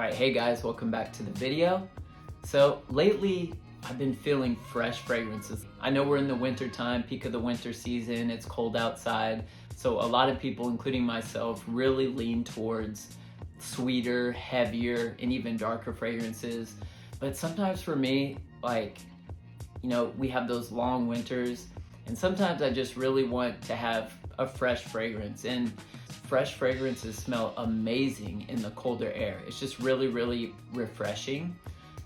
Alright, hey guys, welcome back to the video. So lately, I've been feeling fresh fragrances. I know we're in the winter time, peak of the winter season, it's cold outside, so a lot of people, including myself, really lean towards sweeter, heavier, and even darker fragrances. But sometimes for me, we have those long winters, and sometimes I just really want to have a fresh fragrance. And fresh fragrances smell amazing in the colder air. It's just really, really refreshing.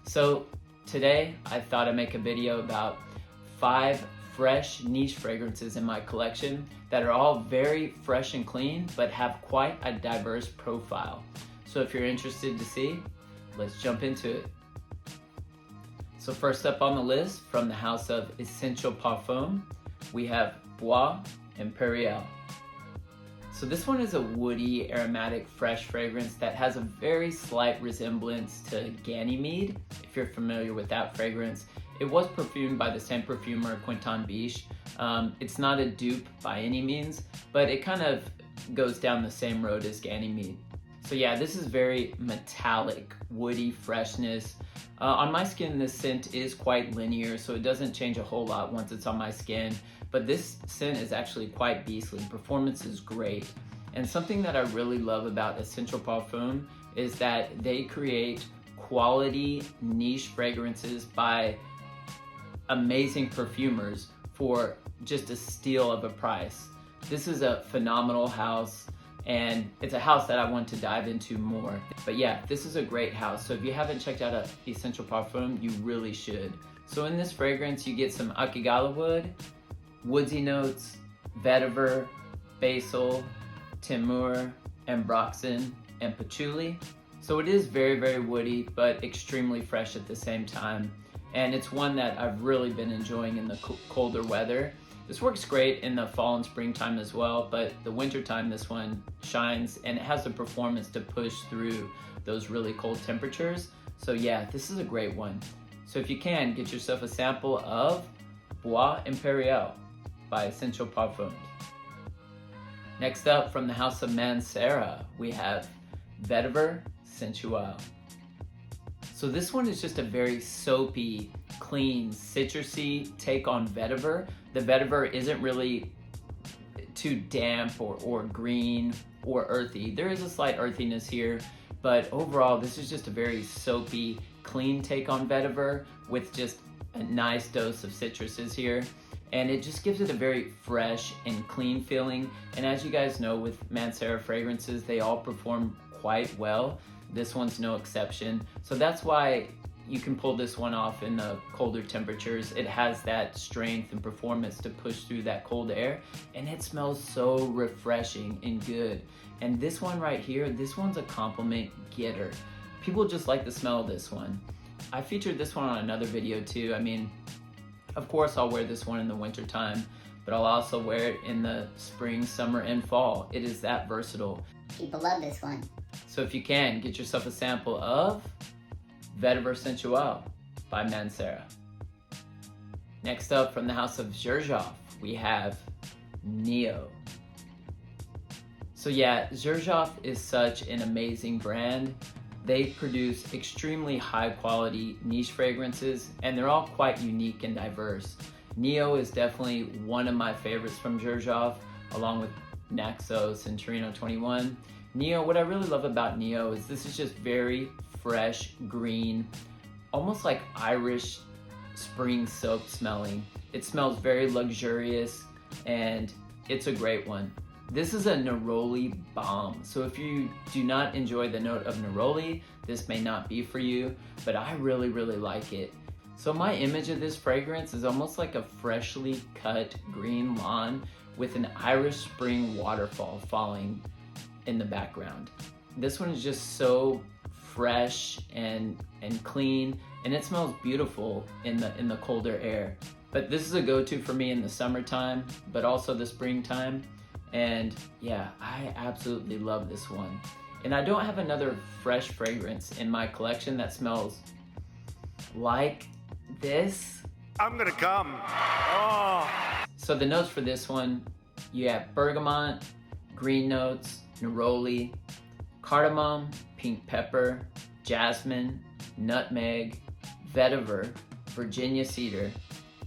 So today I thought I'd make a video about 5 fresh niche fragrances in my collection that are all very fresh and clean, but have quite a diverse profile. So if you're interested to see, let's jump into it. So first up on the list, from the house of Essential Parfums, we have Bois Imperial. So this one is a woody, aromatic, fresh fragrance that has a very slight resemblance to Ganymede, if you're familiar with that fragrance. It was perfumed by the same perfumer, Quentin Biche. It's not a dupe by any means, but it kind of goes down the same road as Ganymede. So yeah, this is very metallic, woody freshness. On my skin, this scent is quite linear, so it doesn't change a whole lot once it's on my skin. But this scent is actually quite beastly. Performance is great. And something that I really love about Essential Parfums is that they create quality niche fragrances by amazing perfumers for just a steal of a price. This is a phenomenal house, and it's a house that I want to dive into more. But yeah, this is a great house. So if you haven't checked out Essential Parfums, you really should. So in this fragrance, you get some akigala wood, woodsy notes, vetiver, basil, timur, ambroxan, and patchouli. So it is very, very woody, but extremely fresh at the same time. And it's one that I've really been enjoying in the colder weather. This works great in the fall and springtime as well, but the winter time, this one shines, and it has the performance to push through those really cold temperatures. So yeah, this is a great one. So if you can, get yourself a sample of Bois Imperial by Essential Parfums. Next up, from the house of Manera, we have Vetiver Sensual. So this one is just a very soapy, clean, citrusy take on vetiver. The vetiver isn't really too damp or green or earthy. There is a slight earthiness here, but overall this is just a very soapy, clean take on vetiver with just a nice dose of citruses here. And it just gives it a very fresh and clean feeling. And as you guys know, with Manera fragrances, they all perform quite well. This one's no exception. So that's why you can pull this one off in the colder temperatures. It has that strength and performance to push through that cold air, and it smells so refreshing and good. And this one right here, this one's a compliment getter. People just like the smell of this one. I featured this one on another video too. I mean, of course I'll wear this one in the winter time, but I'll also wear it in the spring, summer, and fall. It is that versatile. People love this one. So if you can, get yourself a sample of Vetiver Sensual by Manera. Next up, from the house of Zerof, we have Neo. So yeah, Zerof is such an amazing brand. They produce extremely high quality niche fragrances, and they're all quite unique and diverse. Neo is definitely one of my favorites from Zerof, along with Naxos and Torino 21. Neo, what I really love about Neo is this is just very fresh, green, almost like Irish spring soap smelling. It smells very luxurious, and it's a great one. This is a neroli bomb. So if you do not enjoy the note of neroli, this may not be for you, but I really, really like it. So my image of this fragrance is almost like a freshly cut green lawn with an Irish spring waterfall falling in the background. This one is just so fresh and clean, and it smells beautiful in the colder air. But this is a go-to for me in the summertime, but also the springtime. And yeah, I absolutely love this one. And I don't have another fresh fragrance in my collection that smells like this. I'm gonna come. Oh. So the notes for this one, you have bergamot, green notes, neroli, cardamom, pink pepper, jasmine, nutmeg, vetiver, Virginia cedar,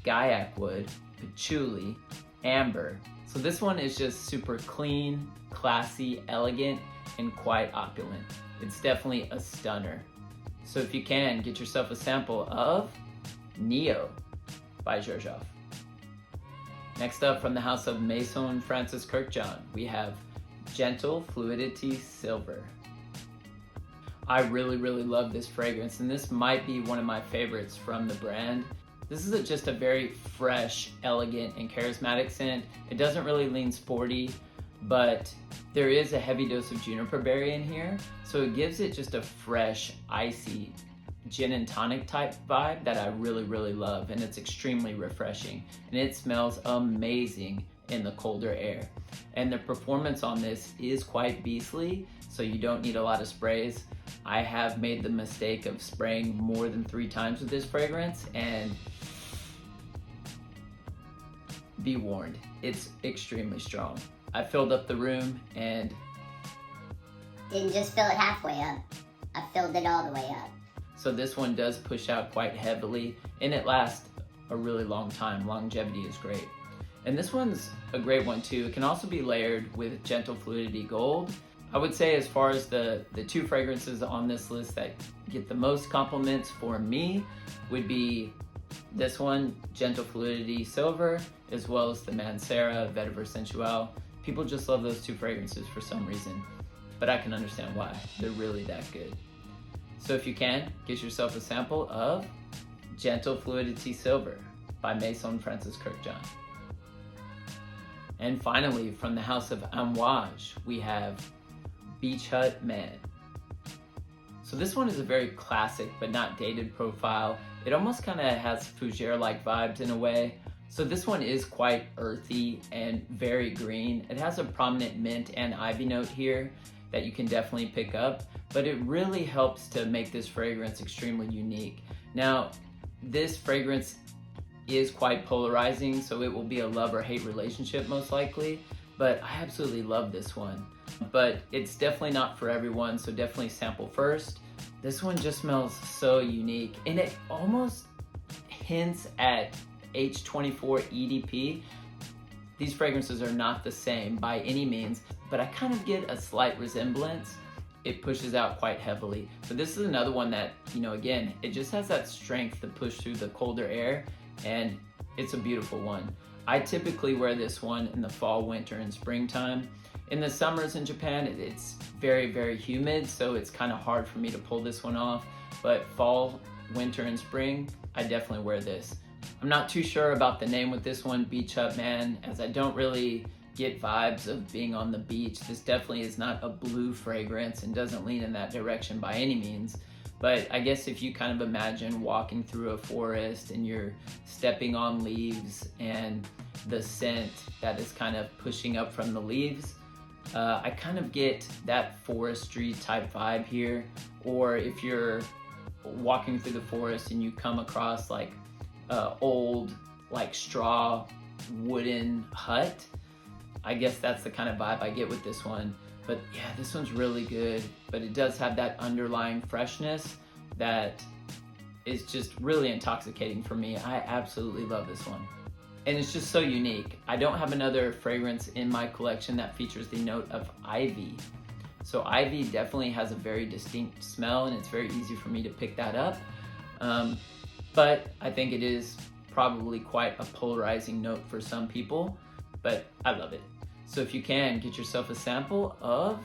guaiac wood, patchouli, amber. So this one is just super clean, classy, elegant, and quite opulent. It's definitely a stunner. So if you can, get yourself a sample of Neo by Zerof. Next up, from the house of Maison Francis Kirkjohn, we have Gentle Fluidity Silver. I really love this fragrance, and this might be one of my favorites from the brand. This is just a very fresh, elegant, and charismatic scent. It doesn't really lean sporty, but there is a heavy dose of juniper berry in here, so it gives it just a fresh, icy, gin and tonic type vibe that I really love, and it's extremely refreshing, and it smells amazing in the colder air. And the performance on this is quite beastly, so you don't need a lot of sprays. I have made the mistake of spraying more than 3 times with this fragrance, and be warned, it's extremely strong. I filled up the room and didn't just fill it halfway up. I filled it all the way up. So this one does push out quite heavily, and it lasts a really long time. Longevity is great. And this one's a great one too. It can also be layered with Gentle Fluidity Gold. I would say as far as the 2 fragrances on this list that get the most compliments for me would be this one, Gentle Fluidity Silver, as well as the Manera Vetiver Sensual. People just love those 2 fragrances for some reason, but I can understand why. They're really that good. So if you can, get yourself a sample of Gentle Fluidity Silver by Maison Francis Kirkjohn. And finally, from the house of Amouage, we have Beach Hut Man. So this one is a very classic but not dated profile. It almost kind of has fougere-like vibes in a way. So this one is quite earthy and very green. It has a prominent mint and ivy note here that you can definitely pick up, but it really helps to make this fragrance extremely unique. Now, this fragrance is quite polarizing, so it will be a love or hate relationship most likely, but I absolutely love this one. But it's definitely not for everyone, so definitely sample first. This one just smells so unique, and it almost hints at H24 EDP. These fragrances are not the same by any means, but I kind of get a slight resemblance. It pushes out quite heavily. But this is another one that, again, it just has that strength to push through the colder air, and it's a beautiful one. I typically wear this one in the fall, winter, and springtime. In the summers in Japan, it's very humid, so it's kind of hard for me to pull this one off. But fall, winter, and spring, I definitely wear this. I'm not too sure about the name with this one, Beach Hut Man, as I don't really get vibes of being on the beach. This definitely is not a blue fragrance and doesn't lean in that direction by any means. But I guess if you kind of imagine walking through a forest and you're stepping on leaves and the scent that is kind of pushing up from the leaves, I kind of get that forestry type vibe here. Or if you're walking through the forest and you come across like old like straw wooden hut, I guess that's the kind of vibe I get with this one. But yeah, this one's really good, but it does have that underlying freshness that is just really intoxicating for me. I absolutely love this one. And it's just so unique. I don't have another fragrance in my collection that features the note of ivy. So ivy definitely has a very distinct smell, and it's very easy for me to pick that up. But I think it is probably quite a polarizing note for some people, but I love it. So if you can, get yourself a sample of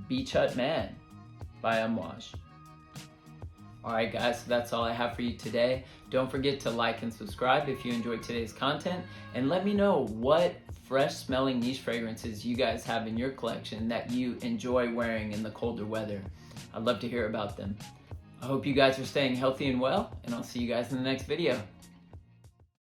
Beach Hut Man by Amouage. Alright guys, so that's all I have for you today. Don't forget to like and subscribe if you enjoyed today's content, and let me know what fresh smelling niche fragrances you guys have in your collection that you enjoy wearing in the colder weather. I'd love to hear about them. I hope you guys are staying healthy and well, and I'll see you guys in the next video.